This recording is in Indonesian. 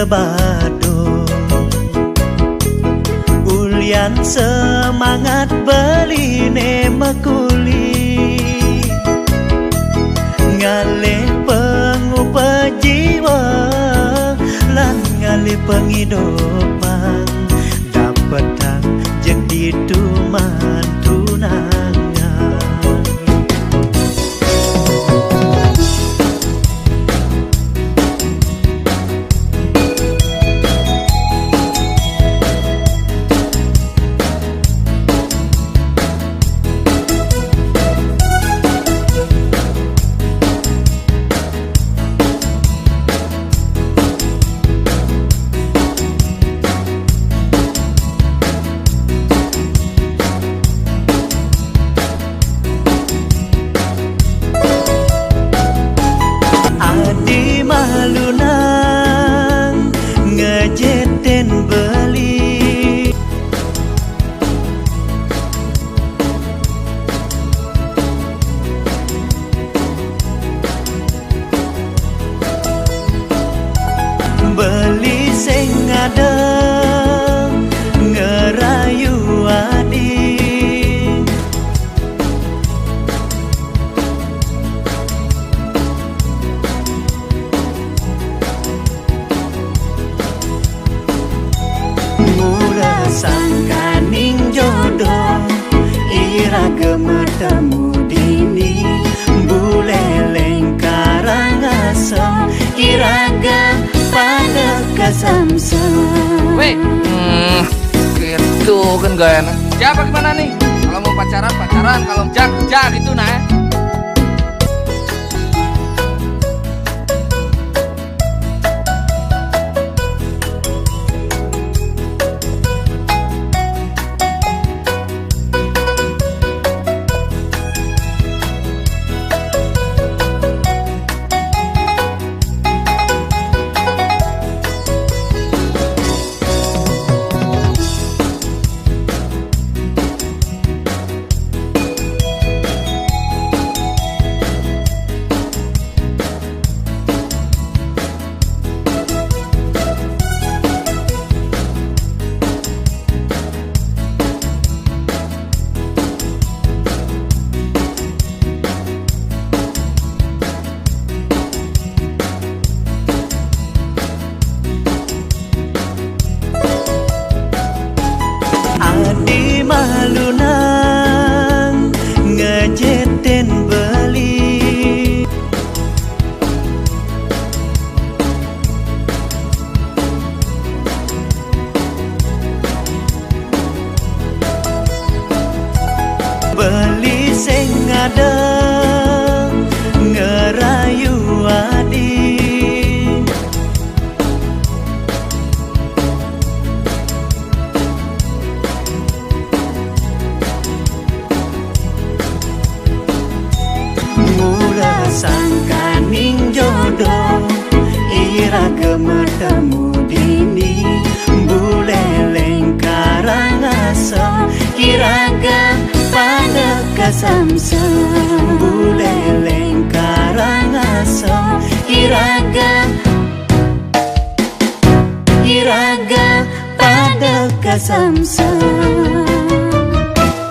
Badung. Ulian semangat beline mekuli, ngalih pengupa jiwa lan ngalih penghidupan, dapetang jadi tuman tunangan. Malunang ngejeten beli, beli sing ada ngerayu adi, mula sangkaning jodoh ira gemetemu dini, buleleng karangasem iraga pada kesamsem. Weh, gitu kan gak enak. Siapa gimana nih? Kalau mau pacaran, kalau jak gitu nah ya. Adi malunang ngejeten beli, beli sing ada ngerayu adi, mula sangkaning jodoh ira gemetemu dini, buleleng karangasem iraga pada kesamsem, buleleng karangasem iraga pada kesamsem.